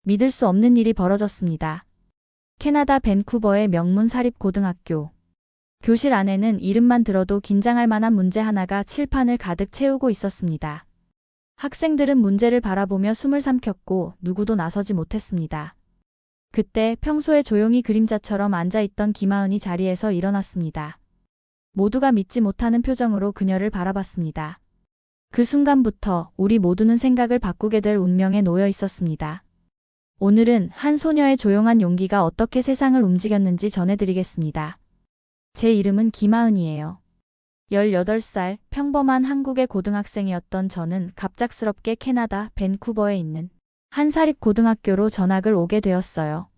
믿을 수 없는 일이 벌어졌습니다. 캐나다 밴쿠버의 명문 사립고등학교. 교실 안에는 이름만 들어도 긴장할 만한 문제 하나가 칠판을 가득 채우고 있었습니다. 학생들은 문제를 바라보며 숨을 삼켰고 누구도 나서지 못했습니다. 그때 평소에 조용히 그림자처럼 앉아있던 김하은이 자리에서 일어났습니다. 모두가 믿지 못하는 표정으로 그녀를 바라봤습니다. 그 순간부터 우리 모두는 생각을 바꾸게 될 운명에 놓여 있었습니다. 오늘은 한 소녀의 조용한 용기가 어떻게 세상을 움직였는지 전해드리겠습니다. 제 이름은 김하은이에요. 18살 평범한 한국의 고등학생이었던 저는 갑작스럽게 캐나다 밴쿠버에 있는 한 사립고등학교로 전학을 오게 되었어요.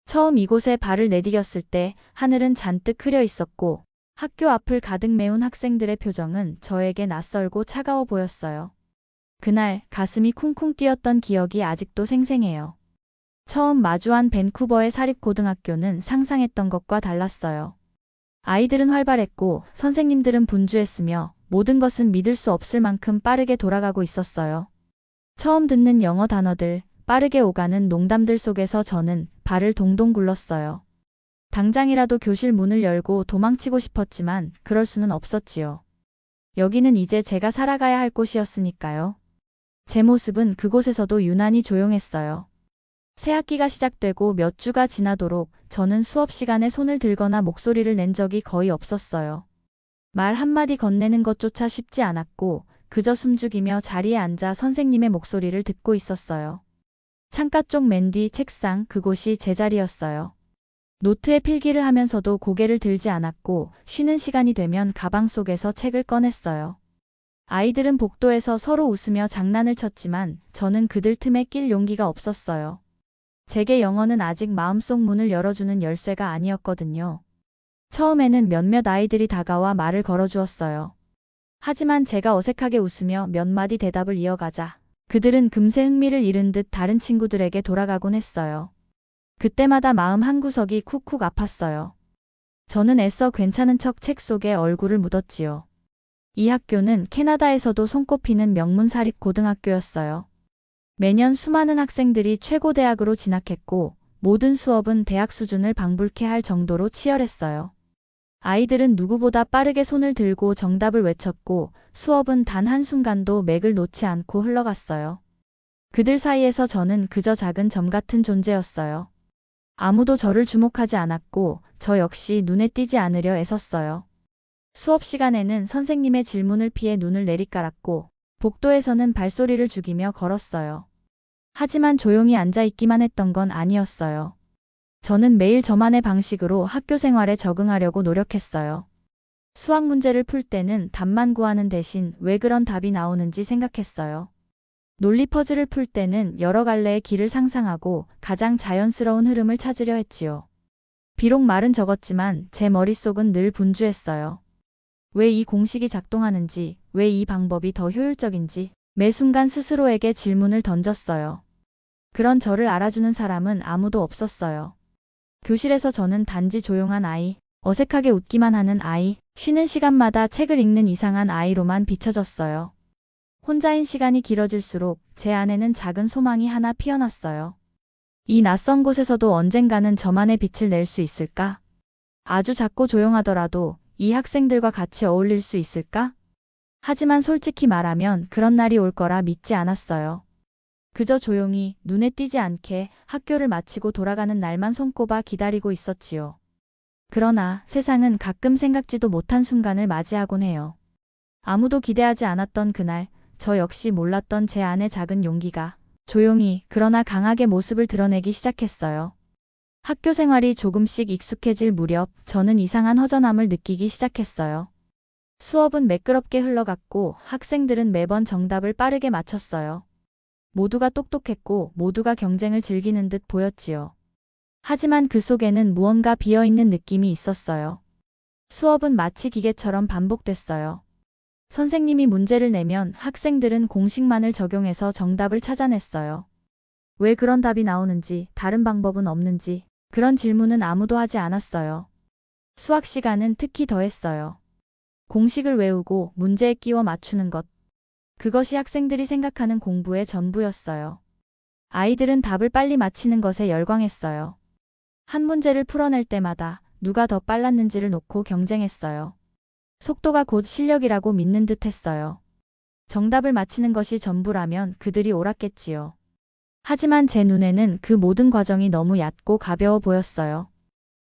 처음 이곳에 발을 내디뎠을 때 하늘은 잔뜩 흐려 있었고 학교 앞을 가득 메운 학생들의 표정은 저에게 낯설고 차가워 보였어요. 그날 가슴이 쿵쿵 뛰었던 기억이 아직도 생생해요. 처음 마주한 밴쿠버의 사립고등학교는 상상했던 것과 달랐어요. 아이들은 활발했고 선생님들은 분주했으며 모든 것은 믿을 수 없을 만큼 빠르게 돌아가고 있었어요. 처음 듣는 영어 단어들, 빠르게 오가는 농담들 속에서 저는 발을 동동 굴렀어요. 당장이라도 교실 문을 열고 도망치고 싶었지만 그럴 수는 없었지요. 여기는 이제 제가 살아가야 할 곳이었으니까요. 제 모습은 그곳에서도 유난히 조용했어요. 새 학기가 시작되고 몇 주가 지나도록 저는 수업 시간에 손을 들거나 목소리를 낸 적이 거의 없었어요. 말 한마디 건네는 것조차 쉽지 않았고 그저 숨죽이며 자리에 앉아 선생님의 목소리를 듣고 있었어요. 창가 쪽 맨 뒤 책상, 그곳이 제 자리였어요. 노트에 필기를 하면서도 고개를 들지 않았고 쉬는 시간이 되면 가방 속에서 책을 꺼냈어요. 아이들은 복도에서 서로 웃으며 장난을 쳤지만 저는 그들 틈에 낄 용기가 없었어요. 제게 영어는 아직 마음속 문을 열어주는 열쇠가 아니었거든요. 처음에는 몇몇 아이들이 다가와 말을 걸어주었어요. 하지만 제가 어색하게 웃으며 몇 마디 대답을 이어가자 그들은 금세 흥미를 잃은 듯 다른 친구들에게 돌아가곤 했어요. 그때마다 마음 한구석이 쿡쿡 아팠어요. 저는 애써 괜찮은 척 책 속에 얼굴을 묻었지요. 이 학교는 캐나다에서도 손꼽히는 명문 사립고등학교였어요. 매년 수많은 학생들이 최고대학으로 진학했고 모든 수업은 대학 수준을 방불케 할 정도로 치열했어요. 아이들은 누구보다 빠르게 손을 들고 정답을 외쳤고 수업은 단 한순간도 맥을 놓지 않고 흘러갔어요. 그들 사이에서 저는 그저 작은 점 같은 존재였어요. 아무도 저를 주목하지 않았고 저 역시 눈에 띄지 않으려 애썼어요. 수업 시간에는 선생님의 질문을 피해 눈을 내리깔았고 복도에서는 발소리를 죽이며 걸었어요. 하지만 조용히 앉아있기만 했던 건 아니었어요. 저는 매일 저만의 방식으로 학교 생활에 적응하려고 노력했어요. 수학 문제를 풀 때는 답만 구하는 대신 왜 그런 답이 나오는지 생각했어요. 논리 퍼즐을 풀 때는 여러 갈래의 길을 상상하고 가장 자연스러운 흐름을 찾으려 했지요. 비록 말은 적었지만 제 머릿속은 늘 분주했어요. 왜 이 공식이 작동하는지, 왜 이 방법이 더 효율적인지 매 순간 스스로에게 질문을 던졌어요. 그런 저를 알아주는 사람은 아무도 없었어요. 교실에서 저는 단지 조용한 아이, 어색하게 웃기만 하는 아이, 쉬는 시간마다 책을 읽는 이상한 아이로만 비춰졌어요. 혼자인 시간이 길어질수록 제 안에는 작은 소망이 하나 피어났어요. 이 낯선 곳에서도 언젠가는 저만의 빛을 낼 수 있을까? 아주 작고 조용하더라도 이 학생들과 같이 어울릴 수 있을까? 하지만 솔직히 말하면 그런 날이 올 거라 믿지 않았어요. 그저 조용히 눈에 띄지 않게 학교를 마치고 돌아가는 날만 손꼽아 기다리고 있었지요. 그러나 세상은 가끔 생각지도 못한 순간을 맞이하곤 해요. 아무도 기대하지 않았던 그날, 저 역시 몰랐던 제 안의 작은 용기가 조용히 그러나 강하게 모습을 드러내기 시작했어요. 학교 생활이 조금씩 익숙해질 무렵 저는 이상한 허전함을 느끼기 시작했어요. 수업은 매끄럽게 흘러갔고 학생들은 매번 정답을 빠르게 맞췄어요. 모두가 똑똑했고 모두가 경쟁을 즐기는 듯 보였지요. 하지만 그 속에는 무언가 비어있는 느낌이 있었어요. 수업은 마치 기계처럼 반복됐어요. 선생님이 문제를 내면 학생들은 공식만을 적용해서 정답을 찾아냈어요. 왜 그런 답이 나오는지, 다른 방법은 없는지, 그런 질문은 아무도 하지 않았어요. 수학 시간은 특히 더했어요. 공식을 외우고 문제에 끼워 맞추는 것. 그것이 학생들이 생각하는 공부의 전부였어요. 아이들은 답을 빨리 맞히는 것에 열광했어요. 한 문제를 풀어낼 때마다 누가 더 빨랐는지를 놓고 경쟁했어요. 속도가 곧 실력이라고 믿는 듯 했어요. 정답을 맞히는 것이 전부라면 그들이 옳았겠지요. 하지만 제 눈에는 그 모든 과정이 너무 얕고 가벼워 보였어요.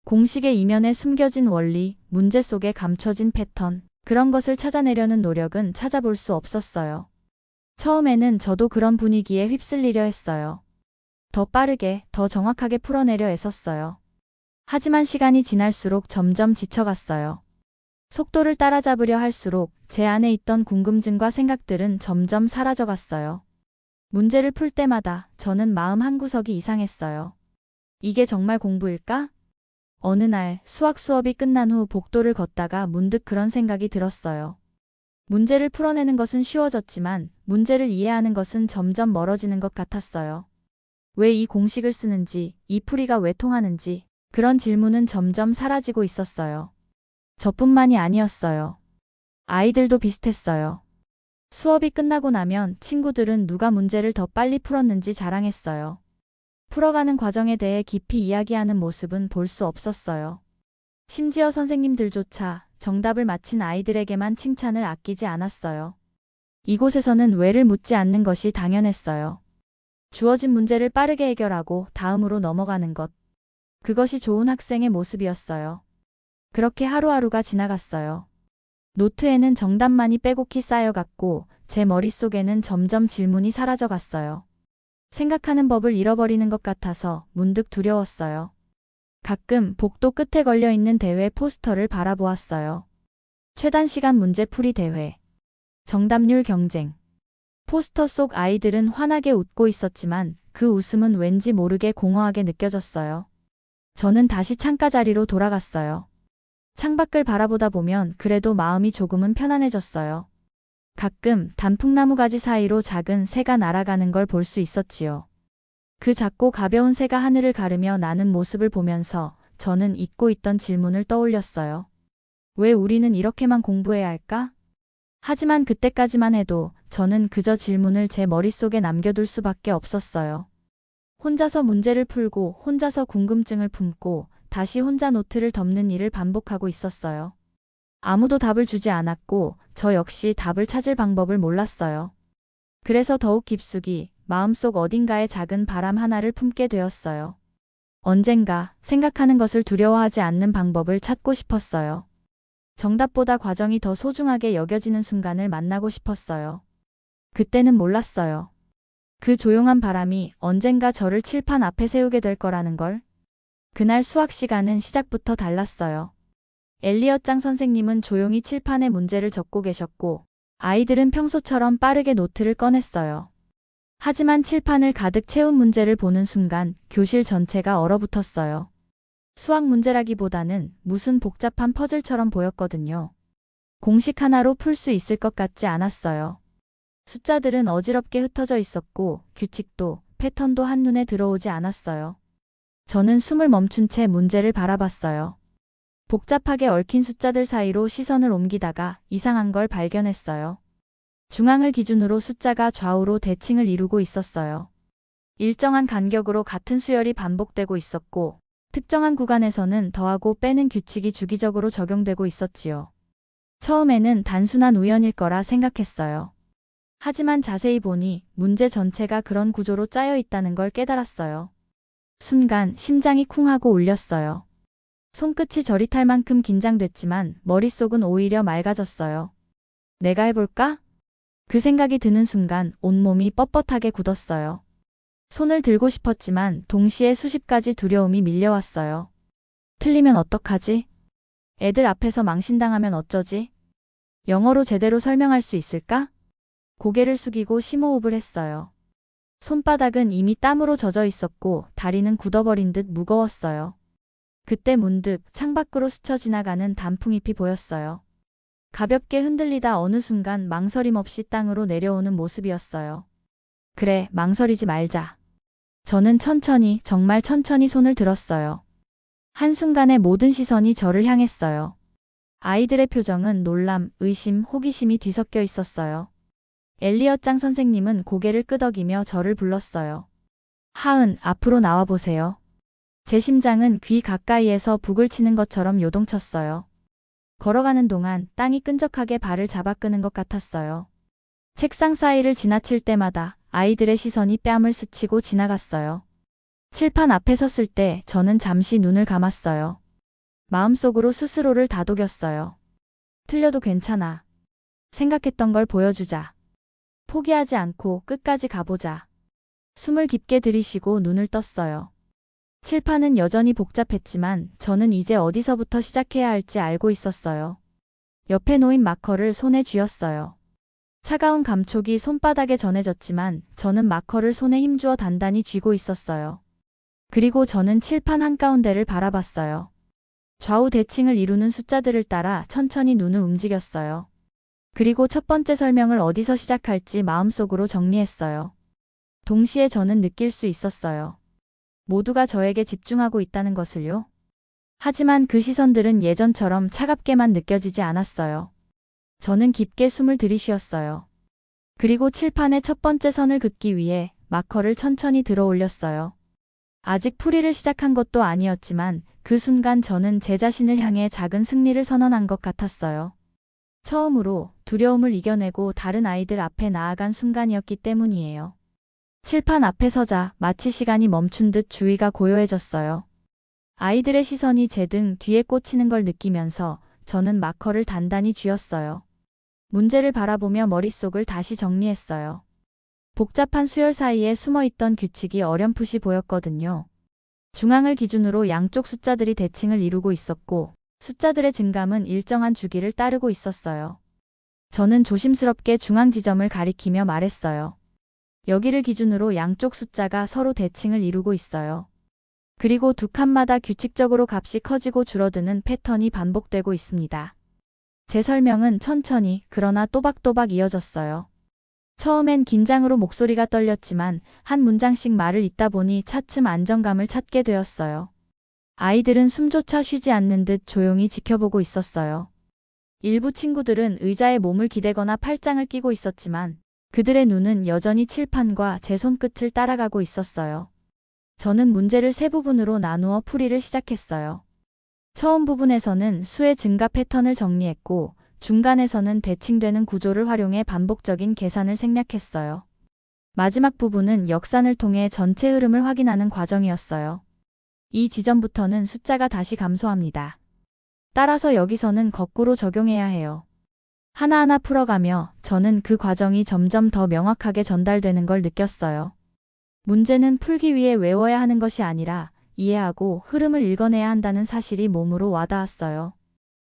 공식의 이면에 숨겨진 원리, 문제 속에 감춰진 패턴, 그런 것을 찾아내려는 노력은 찾아볼 수 없었어요. 처음에는 저도 그런 분위기에 휩쓸리려 했어요. 더 빠르게, 더 정확하게 풀어내려 애썼어요. 하지만 시간이 지날수록 점점 지쳐갔어요. 속도를 따라잡으려 할수록 제 안에 있던 궁금증과 생각들은 점점 사라져갔어요. 문제를 풀 때마다 저는 마음 한구석이 이상했어요. 이게 정말 공부일까? 어느 날 수학 수업이 끝난 후 복도를 걷다가 문득 그런 생각이 들었어요. 문제를 풀어내는 것은 쉬워졌지만 문제를 이해하는 것은 점점 멀어지는 것 같았어요. 왜 이 공식을 쓰는지, 이 풀이가 왜 통하는지, 그런 질문은 점점 사라지고 있었어요. 저뿐만이 아니었어요. 아이들도 비슷했어요. 수업이 끝나고 나면 친구들은 누가 문제를 더 빨리 풀었는지 자랑했어요. 풀어가는 과정에 대해 깊이 이야기하는 모습은 볼 수 없었어요. 심지어 선생님들조차 정답을 맞힌 아이들에게만 칭찬을 아끼지 않았어요. 이곳에서는 왜를 묻지 않는 것이 당연했어요. 주어진 문제를 빠르게 해결하고 다음으로 넘어가는 것. 그것이 좋은 학생의 모습이었어요. 그렇게 하루하루가 지나갔어요. 노트에는 정답만이 빼곡히 쌓여갔고 제 머릿속에는 점점 질문이 사라져갔어요. 생각하는 법을 잃어버리는 것 같아서 문득 두려웠어요. 가끔 복도 끝에 걸려있는 대회 포스터를 바라보았어요. 최단 시간 문제풀이 대회. 정답률 경쟁. 포스터 속 아이들은 환하게 웃고 있었지만 그 웃음은 왠지 모르게 공허하게 느껴졌어요. 저는 다시 창가 자리로 돌아갔어요. 창밖을 바라보다 보면 그래도 마음이 조금은 편안해졌어요. 가끔 단풍나무 가지 사이로 작은 새가 날아가는 걸 볼 수 있었지요. 그 작고 가벼운 새가 하늘을 가르며 나는 모습을 보면서 저는 잊고 있던 질문을 떠올렸어요. 왜 우리는 이렇게만 공부해야 할까? 하지만 그때까지만 해도 저는 그저 질문을 제 머릿속에 남겨둘 수밖에 없었어요. 혼자서 문제를 풀고 혼자서 궁금증을 품고 다시 혼자 노트를 덮는 일을 반복하고 있었어요. 아무도 답을 주지 않았고 저 역시 답을 찾을 방법을 몰랐어요. 그래서 더욱 깊숙이 마음속 어딘가에 작은 바람 하나를 품게 되었어요. 언젠가 생각하는 것을 두려워하지 않는 방법을 찾고 싶었어요. 정답보다 과정이 더 소중하게 여겨지는 순간을 만나고 싶었어요. 그때는 몰랐어요. 그 조용한 바람이 언젠가 저를 칠판 앞에 세우게 될 거라는 걸. 그날 수학 시간은 시작부터 달랐어요. 엘리엇 장 선생님은 조용히 칠판에 문제를 적고 계셨고 아이들은 평소처럼 빠르게 노트를 꺼냈어요. 하지만 칠판을 가득 채운 문제를 보는 순간 교실 전체가 얼어붙었어요. 수학 문제라기보다는 무슨 복잡한 퍼즐처럼 보였거든요. 공식 하나로 풀 수 있을 것 같지 않았어요. 숫자들은 어지럽게 흩어져 있었고 규칙도 패턴도 한눈에 들어오지 않았어요. 저는 숨을 멈춘 채 문제를 바라봤어요. 복잡하게 얽힌 숫자들 사이로 시선을 옮기다가 이상한 걸 발견했어요. 중앙을 기준으로 숫자가 좌우로 대칭을 이루고 있었어요. 일정한 간격으로 같은 수열이 반복되고 있었고 특정한 구간에서는 더하고 빼는 규칙이 주기적으로 적용되고 있었지요. 처음에는 단순한 우연일 거라 생각했어요. 하지만 자세히 보니 문제 전체가 그런 구조로 짜여 있다는 걸 깨달았어요. 순간 심장이 쿵 하고 울렸어요. 손끝이 저릿할 만큼 긴장됐지만 머릿속은 오히려 맑아졌어요. 내가 해볼까? 그 생각이 드는 순간 온몸이 뻣뻣하게 굳었어요. 손을 들고 싶었지만 동시에 수십 가지 두려움이 밀려왔어요. 틀리면 어떡하지? 애들 앞에서 망신당하면 어쩌지? 영어로 제대로 설명할 수 있을까? 고개를 숙이고 심호흡을 했어요. 손바닥은 이미 땀으로 젖어 있었고 다리는 굳어버린 듯 무거웠어요. 그때 문득 창밖으로 스쳐 지나가는 단풍잎이 보였어요. 가볍게 흔들리다 어느 순간 망설임 없이 땅으로 내려오는 모습이었어요. 그래, 망설이지 말자. 저는 천천히, 정말 천천히 손을 들었어요. 한순간에 모든 시선이 저를 향했어요. 아이들의 표정은 놀람, 의심, 호기심이 뒤섞여 있었어요. 엘리엇 장 선생님은 고개를 끄덕이며 저를 불렀어요. 하은, 앞으로 나와보세요. 제 심장은 귀 가까이에서 북을 치는 것처럼 요동쳤어요. 걸어가는 동안 땅이 끈적하게 발을 잡아 끄는 것 같았어요. 책상 사이를 지나칠 때마다 아이들의 시선이 뺨을 스치고 지나갔어요. 칠판 앞에 섰을 때 저는 잠시 눈을 감았어요. 마음속으로 스스로를 다독였어요. 틀려도 괜찮아. 생각했던 걸 보여주자. 포기하지 않고 끝까지 가보자. 숨을 깊게 들이쉬고 눈을 떴어요. 칠판은 여전히 복잡했지만 저는 이제 어디서부터 시작해야 할지 알고 있었어요. 옆에 놓인 마커를 손에 쥐었어요. 차가운 감촉이 손바닥에 전해졌지만 저는 마커를 손에 힘주어 단단히 쥐고 있었어요. 그리고 저는 칠판 한가운데를 바라봤어요. 좌우 대칭을 이루는 숫자들을 따라 천천히 눈을 움직였어요. 그리고 첫 번째 설명을 어디서 시작할지 마음속으로 정리했어요. 동시에 저는 느낄 수 있었어요. 모두가 저에게 집중하고 있다는 것을요. 하지만 그 시선들은 예전처럼 차갑게만 느껴지지 않았어요. 저는 깊게 숨을 들이쉬었어요. 그리고 칠판의 첫 번째 선을 긋기 위해 마커를 천천히 들어 올렸어요. 아직 풀이를 시작한 것도 아니었지만 그 순간 저는 제 자신을 향해 작은 승리를 선언한 것 같았어요. 처음으로 두려움을 이겨내고 다른 아이들 앞에 나아간 순간이었기 때문이에요. 칠판 앞에 서자 마치 시간이 멈춘 듯 주위가 고요해졌어요. 아이들의 시선이 제 등 뒤에 꽂히는 걸 느끼면서 저는 마커를 단단히 쥐었어요. 문제를 바라보며 머릿속을 다시 정리했어요. 복잡한 수열 사이에 숨어있던 규칙이 어렴풋이 보였거든요. 중앙을 기준으로 양쪽 숫자들이 대칭을 이루고 있었고 숫자들의 증감은 일정한 주기를 따르고 있었어요. 저는 조심스럽게 중앙 지점을 가리키며 말했어요. 여기를 기준으로 양쪽 숫자가 서로 대칭을 이루고 있어요. 그리고 두 칸마다 규칙적으로 값이 커지고 줄어드는 패턴이 반복되고 있습니다. 제 설명은 천천히 그러나 또박또박 이어졌어요. 처음엔 긴장으로 목소리가 떨렸지만 한 문장씩 말을 잇다 보니 차츰 안정감을 찾게 되었어요. 아이들은 숨조차 쉬지 않는 듯 조용히 지켜보고 있었어요. 일부 친구들은 의자에 몸을 기대거나 팔짱을 끼고 있었지만 그들의 눈은 여전히 칠판과 제 손끝을 따라가고 있었어요. 저는 문제를 세 부분으로 나누어 풀이를 시작했어요. 처음 부분에서는 수의 증가 패턴을 정리했고 중간에서는 대칭되는 구조를 활용해 반복적인 계산을 생략했어요. 마지막 부분은 역산을 통해 전체 흐름을 확인하는 과정이었어요. 이 지점부터는 숫자가 다시 감소합니다. 따라서 여기서는 거꾸로 적용해야 해요. 하나하나 풀어가며 저는 그 과정이 점점 더 명확하게 전달되는 걸 느꼈어요. 문제는 풀기 위해 외워야 하는 것이 아니라 이해하고 흐름을 읽어내야 한다는 사실이 몸으로 와닿았어요.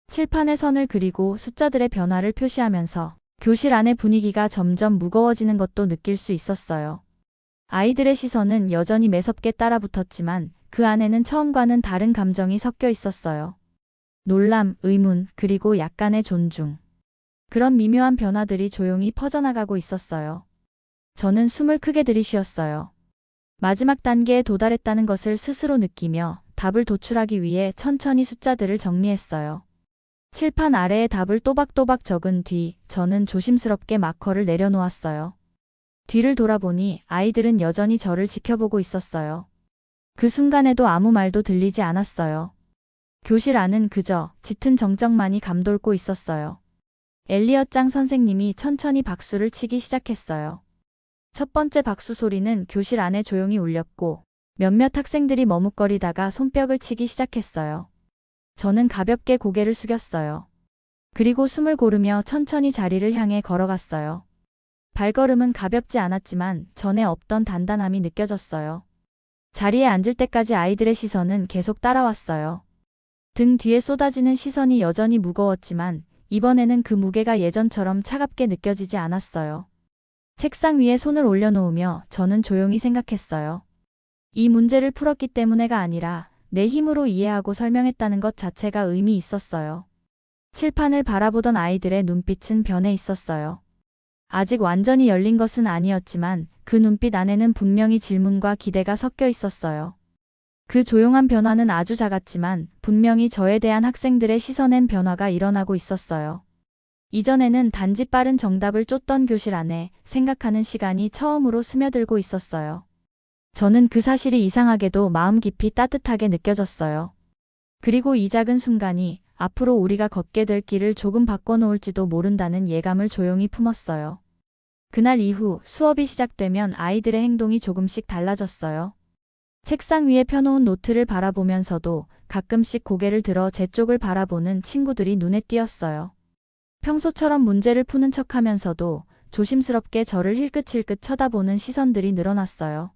칠판에 선을 그리고 숫자들의 변화를 표시하면서 교실 안의 분위기가 점점 무거워지는 것도 느낄 수 있었어요. 아이들의 시선은 여전히 매섭게 따라붙었지만 그 안에는 처음과는 다른 감정이 섞여 있었어요. 놀람, 의문, 그리고 약간의 존중. 그런 미묘한 변화들이 조용히 퍼져나가고 있었어요. 저는 숨을 크게 들이쉬었어요. 마지막 단계에 도달했다는 것을 스스로 느끼며 답을 도출하기 위해 천천히 숫자들을 정리했어요. 칠판 아래에 답을 또박또박 적은 뒤 저는 조심스럽게 마커를 내려놓았어요. 뒤를 돌아보니 아이들은 여전히 저를 지켜보고 있었어요. 그 순간에도 아무 말도 들리지 않았어요. 교실 안은 그저 짙은 정적만이 감돌고 있었어요. 엘리엇 장 선생님이 천천히 박수를 치기 시작했어요. 첫 번째 박수 소리는 교실 안에 조용히 울렸고 몇몇 학생들이 머뭇거리다가 손뼉을 치기 시작했어요. 저는 가볍게 고개를 숙였어요. 그리고 숨을 고르며 천천히 자리를 향해 걸어갔어요. 발걸음은 가볍지 않았지만 전에 없던 단단함이 느껴졌어요. 자리에 앉을 때까지 아이들의 시선은 계속 따라왔어요. 등 뒤에 쏟아지는 시선이 여전히 무거웠지만 이번에는 그 무게가 예전처럼 차갑게 느껴지지 않았어요. 책상 위에 손을 올려놓으며 저는 조용히 생각했어요. 이 문제를 풀었기 때문에가 아니라 내 힘으로 이해하고 설명했다는 것 자체가 의미 있었어요. 칠판을 바라보던 아이들의 눈빛은 변해 있었어요. 아직 완전히 열린 것은 아니었지만 그 눈빛 안에는 분명히 질문과 기대가 섞여 있었어요. 그 조용한 변화는 아주 작았지만 분명히 저에 대한 학생들의 시선엔 변화가 일어나고 있었어요. 이전에는 단지 빠른 정답을 쫓던 교실 안에 생각하는 시간이 처음으로 스며들고 있었어요. 저는 그 사실이 이상하게도 마음 깊이 따뜻하게 느껴졌어요. 그리고 이 작은 순간이 앞으로 우리가 걷게 될 길을 조금 바꿔놓을지도 모른다는 예감을 조용히 품었어요. 그날 이후 수업이 시작되면 아이들의 행동이 조금씩 달라졌어요. 책상 위에 펴놓은 노트를 바라보면서도 가끔씩 고개를 들어 제 쪽을 바라보는 친구들이 눈에 띄었어요. 평소처럼 문제를 푸는 척하면서도 조심스럽게 저를 힐끗힐끗 쳐다보는 시선들이 늘어났어요.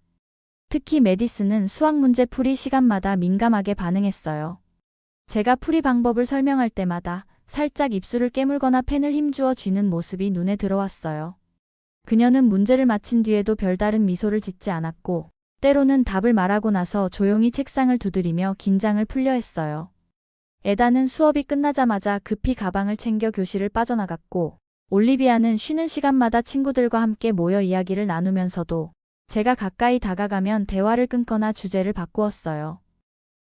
특히 메디슨은 수학 문제 풀이 시간마다 민감하게 반응했어요. 제가 풀이 방법을 설명할 때마다 살짝 입술을 깨물거나 펜을 힘주어 쥐는 모습이 눈에 들어왔어요. 그녀는 문제를 마친 뒤에도 별다른 미소를 짓지 않았고, 때로는 답을 말하고 나서 조용히 책상을 두드리며 긴장을 풀려 했어요. 에다는 수업이 끝나자마자 급히 가방을 챙겨 교실을 빠져나갔고, 올리비아는 쉬는 시간마다 친구들과 함께 모여 이야기를 나누면서도 제가 가까이 다가가면 대화를 끊거나 주제를 바꾸었어요.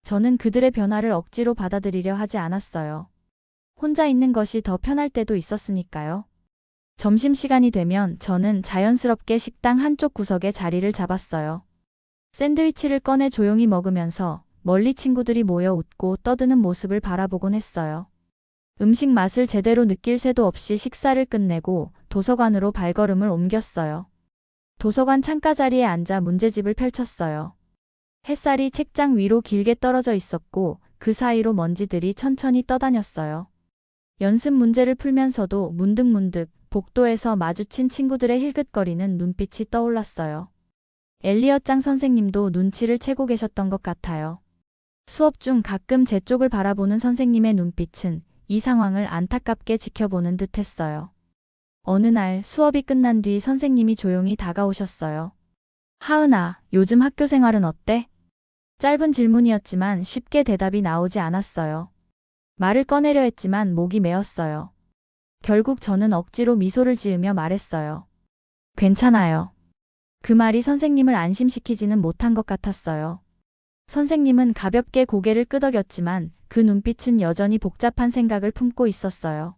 저는 그들의 변화를 억지로 받아들이려 하지 않았어요. 혼자 있는 것이 더 편할 때도 있었으니까요. 점심시간이 되면 저는 자연스럽게 식당 한쪽 구석에 자리를 잡았어요. 샌드위치를 꺼내 조용히 먹으면서 멀리 친구들이 모여 웃고 떠드는 모습을 바라보곤 했어요. 음식 맛을 제대로 느낄 새도 없이 식사를 끝내고 도서관으로 발걸음을 옮겼어요. 도서관 창가 자리에 앉아 문제집을 펼쳤어요. 햇살이 책장 위로 길게 떨어져 있었고 그 사이로 먼지들이 천천히 떠다녔어요. 연습 문제를 풀면서도 문득문득 복도에서 마주친 친구들의 힐끗거리는 눈빛이 떠올랐어요. 엘리엇 장 선생님도 눈치를 채고 계셨던 것 같아요. 수업 중 가끔 제 쪽을 바라보는 선생님의 눈빛은 이 상황을 안타깝게 지켜보는 듯 했어요. 어느 날 수업이 끝난 뒤 선생님이 조용히 다가오셨어요. 하은아, 요즘 학교 생활은 어때? 짧은 질문이었지만 쉽게 대답이 나오지 않았어요. 말을 꺼내려 했지만 목이 메었어요. 결국 저는 억지로 미소를 지으며 말했어요. 괜찮아요. 그 말이 선생님을 안심시키지는 못한 것 같았어요. 선생님은 가볍게 고개를 끄덕였지만 그 눈빛은 여전히 복잡한 생각을 품고 있었어요.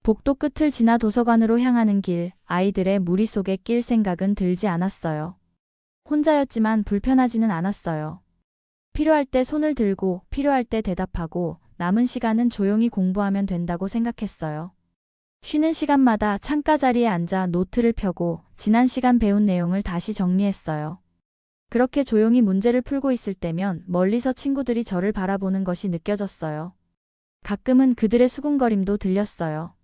복도 끝을 지나 도서관으로 향하는 길, 아이들의 무리 속에 낄 생각은 들지 않았어요. 혼자였지만 불편하지는 않았어요. 필요할 때 손을 들고 필요할 때 대답하고 남은 시간은 조용히 공부하면 된다고 생각했어요. 쉬는 시간마다 창가 자리에 앉아 노트를 펴고 지난 시간 배운 내용을 다시 정리했어요. 그렇게 조용히 문제를 풀고 있을 때면 멀리서 친구들이 저를 바라보는 것이 느껴졌어요. 가끔은 그들의 수군거림도 들렸어요.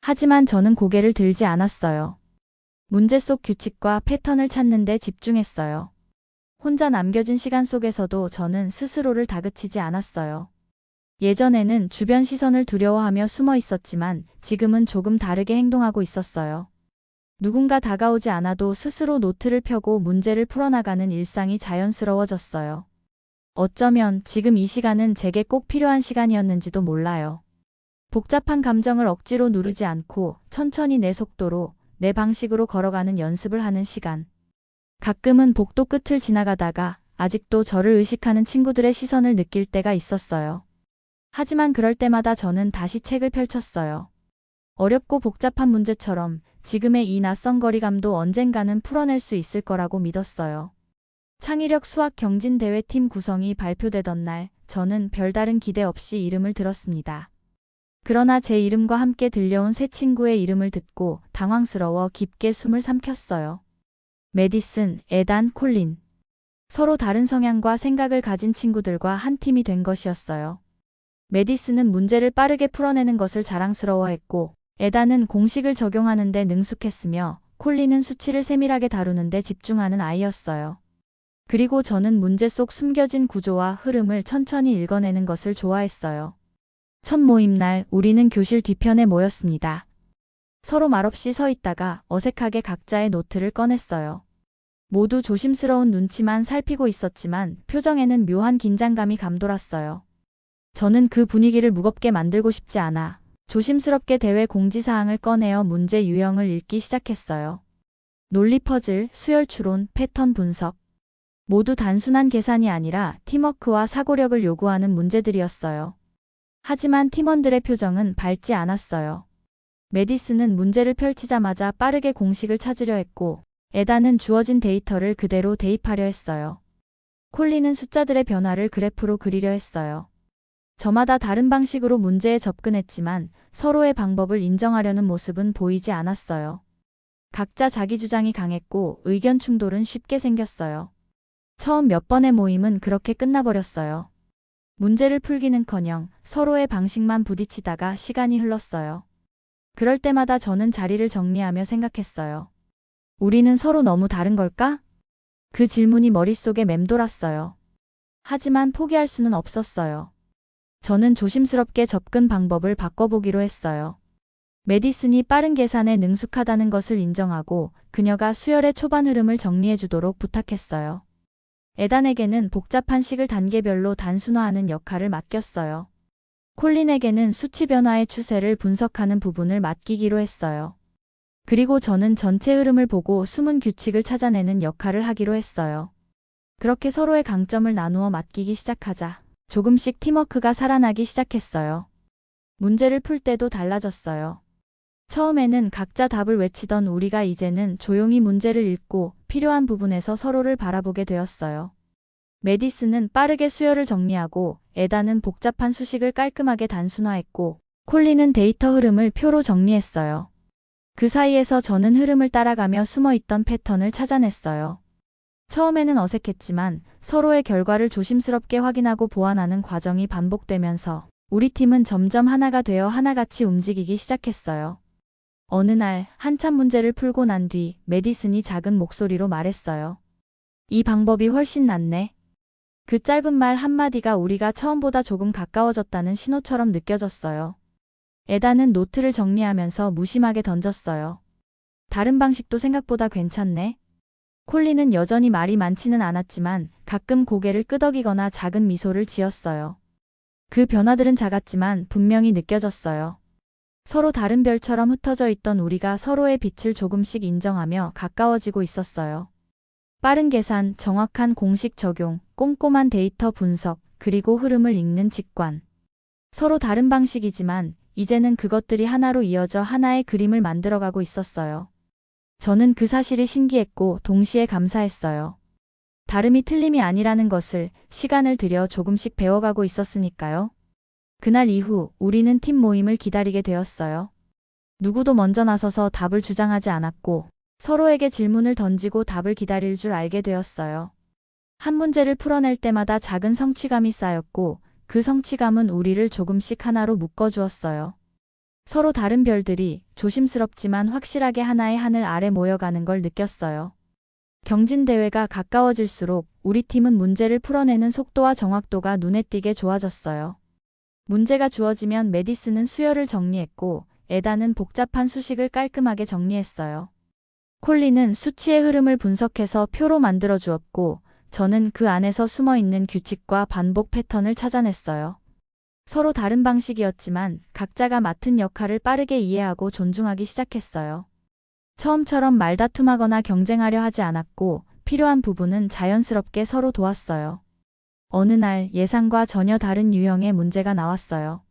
하지만 저는 고개를 들지 않았어요. 문제 속 규칙과 패턴을 찾는 데 집중했어요. 혼자 남겨진 시간 속에서도 저는 스스로를 다그치지 않았어요. 예전에는 주변 시선을 두려워하며 숨어 있었지만 지금은 조금 다르게 행동하고 있었어요. 누군가 다가오지 않아도 스스로 노트를 펴고 문제를 풀어나가는 일상이 자연스러워졌어요. 어쩌면 지금 이 시간은 제게 꼭 필요한 시간이었는지도 몰라요. 복잡한 감정을 억지로 누르지 않고 천천히 내 속도로, 내 방식으로 걸어가는 연습을 하는 시간. 가끔은 복도 끝을 지나가다가 아직도 저를 의식하는 친구들의 시선을 느낄 때가 있었어요. 하지만 그럴 때마다 저는 다시 책을 펼쳤어요. 어렵고 복잡한 문제처럼 지금의 이 낯선 거리감도 언젠가는 풀어낼 수 있을 거라고 믿었어요. 창의력 수학 경진대회팀 구성이 발표되던 날, 저는 별다른 기대 없이 이름을 들었습니다. 그러나 제 이름과 함께 들려온 새 친구의 이름을 듣고 당황스러워 깊게 숨을 삼켰어요. 메디슨, 에단, 콜린. 서로 다른 성향과 생각을 가진 친구들과 한 팀이 된 것이었어요. 메디슨은 문제를 빠르게 풀어내는 것을 자랑스러워했고, 에단은 공식을 적용하는 데 능숙했으며, 콜린은 수치를 세밀하게 다루는 데 집중하는 아이였어요. 그리고 저는 문제 속 숨겨진 구조와 흐름을 천천히 읽어내는 것을 좋아했어요. 첫 모임 날 우리는 교실 뒤편에 모였습니다. 서로 말없이 서 있다가 어색하게 각자의 노트를 꺼냈어요. 모두 조심스러운 눈치만 살피고 있었지만 표정에는 묘한 긴장감이 감돌았어요. 저는 그 분위기를 무겁게 만들고 싶지 않아 조심스럽게 대회 공지사항을 꺼내어 문제 유형을 읽기 시작했어요. 논리 퍼즐, 수열 추론, 패턴 분석. 모두 단순한 계산이 아니라 팀워크와 사고력을 요구하는 문제들이었어요. 하지만 팀원들의 표정은 밝지 않았어요. 메디슨은 문제를 펼치자마자 빠르게 공식을 찾으려 했고, 에다는 주어진 데이터를 그대로 대입하려 했어요. 콜린은 숫자들의 변화를 그래프로 그리려 했어요. 저마다 다른 방식으로 문제에 접근했지만 서로의 방법을 인정하려는 모습은 보이지 않았어요. 각자 자기 주장이 강했고 의견 충돌은 쉽게 생겼어요. 처음 몇 번의 모임은 그렇게 끝나버렸어요. 문제를 풀기는커녕 서로의 방식만 부딪히다가 시간이 흘렀어요. 그럴 때마다 저는 자리를 정리하며 생각했어요. 우리는 서로 너무 다른 걸까? 그 질문이 머릿속에 맴돌았어요. 하지만 포기할 수는 없었어요. 저는 조심스럽게 접근 방법을 바꿔보기로 했어요. 메디슨이 빠른 계산에 능숙하다는 것을 인정하고 그녀가 수열의 초반 흐름을 정리해주도록 부탁했어요. 에단에게는 복잡한 식을 단계별로 단순화하는 역할을 맡겼어요. 콜린에게는 수치 변화의 추세를 분석하는 부분을 맡기기로 했어요. 그리고 저는 전체 흐름을 보고 숨은 규칙을 찾아내는 역할을 하기로 했어요. 그렇게 서로의 강점을 나누어 맡기기 시작하자 조금씩 팀워크가 살아나기 시작했어요. 문제를 풀 때도 달라졌어요. 처음에는 각자 답을 외치던 우리가 이제는 조용히 문제를 읽고 필요한 부분에서 서로를 바라보게 되었어요. 메디슨은 빠르게 수열을 정리하고 에다는 복잡한 수식을 깔끔하게 단순화했고 콜린은 데이터 흐름을 표로 정리했어요. 그 사이에서 저는 흐름을 따라가며 숨어있던 패턴을 찾아냈어요. 처음에는 어색했지만 서로의 결과를 조심스럽게 확인하고 보완하는 과정이 반복되면서 우리 팀은 점점 하나가 되어 하나같이 움직이기 시작했어요. 어느 날 한참 문제를 풀고 난 뒤 메디슨이 작은 목소리로 말했어요. 이 방법이 훨씬 낫네. 그 짧은 말 한마디가 우리가 처음보다 조금 가까워졌다는 신호처럼 느껴졌어요. 에다는 노트를 정리하면서 무심하게 던졌어요. 다른 방식도 생각보다 괜찮네. 콜린은 여전히 말이 많지는 않았지만 가끔 고개를 끄덕이거나 작은 미소를 지었어요. 그 변화들은 작았지만 분명히 느껴졌어요. 서로 다른 별처럼 흩어져 있던 우리가 서로의 빛을 조금씩 인정하며 가까워지고 있었어요. 빠른 계산, 정확한 공식 적용, 꼼꼼한 데이터 분석, 그리고 흐름을 읽는 직관. 서로 다른 방식이지만 이제는 그것들이 하나로 이어져 하나의 그림을 만들어가고 있었어요. 저는 그 사실이 신기했고 동시에 감사했어요. 다름이 틀림이 아니라는 것을 시간을 들여 조금씩 배워가고 있었으니까요. 그날 이후 우리는 팀 모임을 기다리게 되었어요. 누구도 먼저 나서서 답을 주장하지 않았고 서로에게 질문을 던지고 답을 기다릴 줄 알게 되었어요. 한 문제를 풀어낼 때마다 작은 성취감이 쌓였고 그 성취감은 우리를 조금씩 하나로 묶어주었어요. 서로 다른 별들이 조심스럽지만 확실하게 하나의 하늘 아래 모여가는 걸 느꼈어요. 경진대회가 가까워질수록 우리 팀은 문제를 풀어내는 속도와 정확도가 눈에 띄게 좋아졌어요. 문제가 주어지면 메디슨은 수열을 정리했고 에다는 복잡한 수식을 깔끔하게 정리했어요. 콜린은 수치의 흐름을 분석해서 표로 만들어 주었고 저는 그 안에서 숨어있는 규칙과 반복 패턴을 찾아냈어요. 서로 다른 방식이었지만 각자가 맡은 역할을 빠르게 이해하고 존중하기 시작했어요. 처음처럼 말다툼하거나 경쟁하려 하지 않았고 필요한 부분은 자연스럽게 서로 도왔어요. 어느 날 예상과 전혀 다른 유형의 문제가 나왔어요.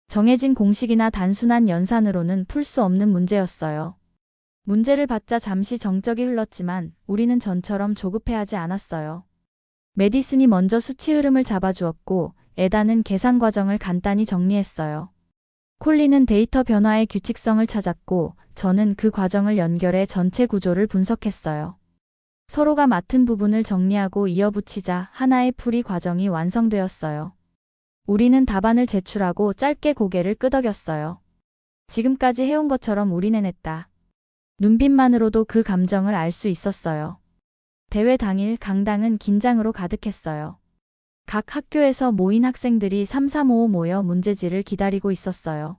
정해진 공식이나 단순한 연산으로는 풀 수 없는 문제였어요. 문제를 받자 잠시 정적이 흘렀지만 우리는 전처럼 조급해하지 않았어요. 메디슨이 먼저 수치 흐름을 잡아주었고 에다는 계산 과정을 간단히 정리했어요. 콜린은 데이터 변화의 규칙성을 찾았고 저는 그 과정을 연결해 전체 구조를 분석했어요. 서로가 맡은 부분을 정리하고 이어붙이자 하나의 풀이 과정이 완성되었어요. 우리는 답안을 제출하고 짧게 고개를 끄덕였어요. 지금까지 해온 것처럼 우린 해냈다. 눈빛만으로도 그 감정을 알 수 있었어요. 대회 당일 강당은 긴장으로 가득했어요. 각 학교에서 모인 학생들이 3-3-5 모여 문제지를 기다리고 있었어요.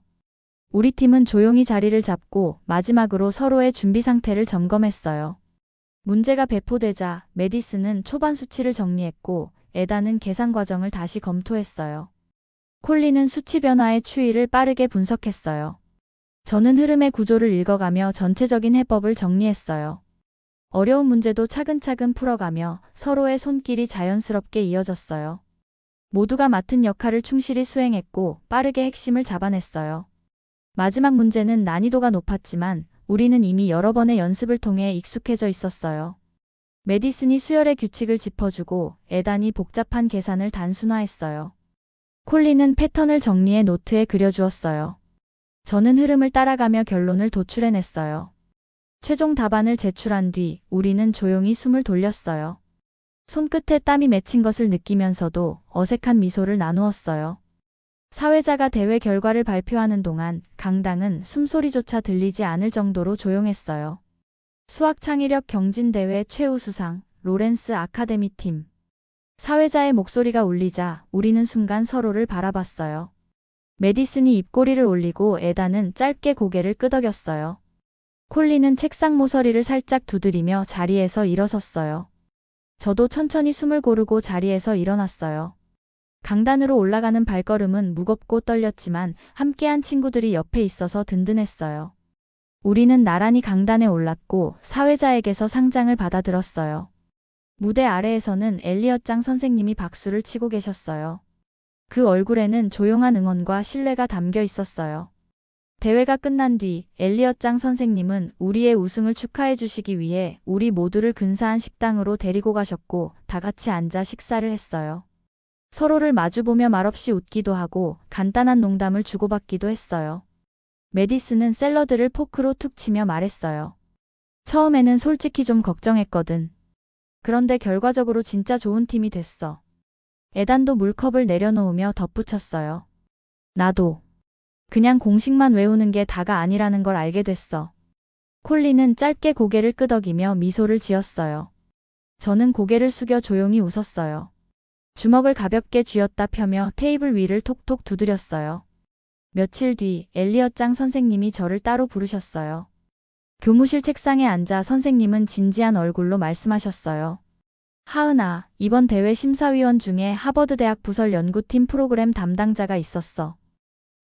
우리 팀은 조용히 자리를 잡고 마지막으로 서로의 준비 상태를 점검했어요. 문제가 배포되자 메디슨은 초반 수치를 정리했고 에다는 계산 과정을 다시 검토했어요. 콜린은 수치 변화의 추이를 빠르게 분석했어요. 저는 흐름의 구조를 읽어가며 전체적인 해법을 정리했어요. 어려운 문제도 차근차근 풀어가며 서로의 손길이 자연스럽게 이어졌어요. 모두가 맡은 역할을 충실히 수행했고 빠르게 핵심을 잡아냈어요. 마지막 문제는 난이도가 높았지만 우리는 이미 여러 번의 연습을 통해 익숙해져 있었어요. 메디슨이 수열의 규칙을 짚어주고 에단이 복잡한 계산을 단순화했어요. 콜린은 패턴을 정리해 노트에 그려주었어요. 저는 흐름을 따라가며 결론을 도출해냈어요. 최종 답안을 제출한 뒤 우리는 조용히 숨을 돌렸어요. 손끝에 땀이 맺힌 것을 느끼면서도 어색한 미소를 나누었어요. 사회자가 대회 결과를 발표하는 동안 강당은 숨소리조차 들리지 않을 정도로 조용했어요. 수학 창의력 경진대회 최우수상 로렌스 아카데미 팀. 사회자의 목소리가 울리자 우리는 순간 서로를 바라봤어요. 메디슨이 입꼬리를 올리고 에단은 짧게 고개를 끄덕였어요. 콜린은 책상 모서리를 살짝 두드리며 자리에서 일어섰어요. 저도 천천히 숨을 고르고 자리에서 일어났어요. 강단으로 올라가는 발걸음은 무겁고 떨렸지만 함께한 친구들이 옆에 있어서 든든했어요. 우리는 나란히 강단에 올랐고 사회자에게서 상장을 받아들었어요. 무대 아래에서는 엘리엇 장 선생님이 박수를 치고 계셨어요. 그 얼굴에는 조용한 응원과 신뢰가 담겨 있었어요. 대회가 끝난 뒤 엘리엇 장 선생님은 우리의 우승을 축하해 주시기 위해 우리 모두를 근사한 식당으로 데리고 가셨고 다 같이 앉아 식사를 했어요. 서로를 마주보며 말없이 웃기도 하고 간단한 농담을 주고받기도 했어요. 메디슨은 샐러드를 포크로 툭 치며 말했어요. 처음에는 솔직히 좀 걱정했거든. 그런데 결과적으로 진짜 좋은 팀이 됐어. 에단도 물컵을 내려놓으며 덧붙였어요. 나도. 그냥 공식만 외우는 게 다가 아니라는 걸 알게 됐어. 콜린은 짧게 고개를 끄덕이며 미소를 지었어요. 저는 고개를 숙여 조용히 웃었어요. 주먹을 가볍게 쥐었다 펴며 테이블 위를 톡톡 두드렸어요. 며칠 뒤 엘리엇 장 선생님이 저를 따로 부르셨어요. 교무실 책상에 앉아 선생님은 진지한 얼굴로 말씀하셨어요. 하은아, 이번 대회 심사위원 중에 하버드 대학 부설 연구팀 프로그램 담당자가 있었어.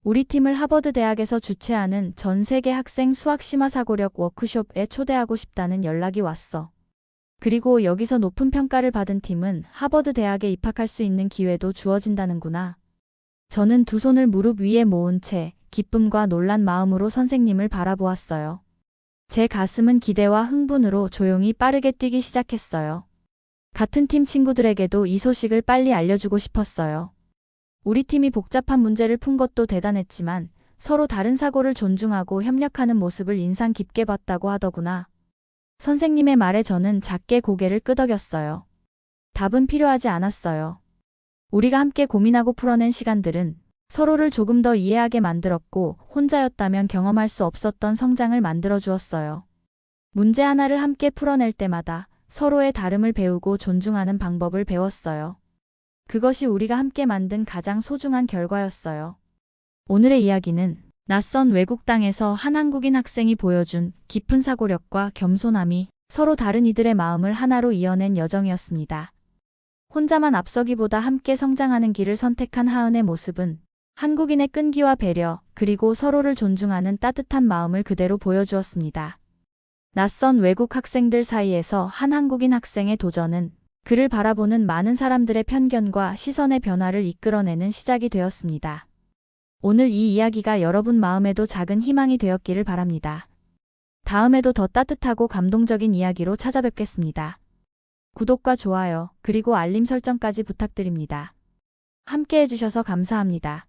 우리 팀을 하버드 대학에서 주최하는 전 세계 학생 수학 심화사고력 워크숍에 초대하고 싶다는 연락이 왔어. 그리고 여기서 높은 평가를 받은 팀은 하버드 대학에 입학할 수 있는 기회도 주어진다는구나. 저는 두 손을 무릎 위에 모은 채 기쁨과 놀란 마음으로 선생님을 바라보았어요. 제 가슴은 기대와 흥분으로 조용히 빠르게 뛰기 시작했어요. 같은 팀 친구들에게도 이 소식을 빨리 알려주고 싶었어요. 우리 팀이 복잡한 문제를 푼 것도 대단했지만 서로 다른 사고를 존중하고 협력하는 모습을 인상 깊게 봤다고 하더구나. 선생님의 말에 저는 작게 고개를 끄덕였어요. 답은 필요하지 않았어요. 우리가 함께 고민하고 풀어낸 시간들은 서로를 조금 더 이해하게 만들었고 혼자였다면 경험할 수 없었던 성장을 만들어 주었어요. 문제 하나를 함께 풀어낼 때마다 서로의 다름을 배우고 존중하는 방법을 배웠어요. 그것이 우리가 함께 만든 가장 소중한 결과였어요. 오늘의 이야기는 낯선 외국 땅에서 한 한국인 학생이 보여준 깊은 사고력과 겸손함이 서로 다른 이들의 마음을 하나로 이어낸 여정이었습니다. 혼자만 앞서기보다 함께 성장하는 길을 선택한 하은의 모습은 한국인의 끈기와 배려, 그리고 서로를 존중하는 따뜻한 마음을 그대로 보여주었습니다. 낯선 외국 학생들 사이에서 한 한국인 학생의 도전은 그를 바라보는 많은 사람들의 편견과 시선의 변화를 이끌어내는 시작이 되었습니다. 오늘 이 이야기가 여러분 마음에도 작은 희망이 되었기를 바랍니다. 다음에도 더 따뜻하고 감동적인 이야기로 찾아뵙겠습니다. 구독과 좋아요, 그리고 알림 설정까지 부탁드립니다. 함께 해주셔서 감사합니다.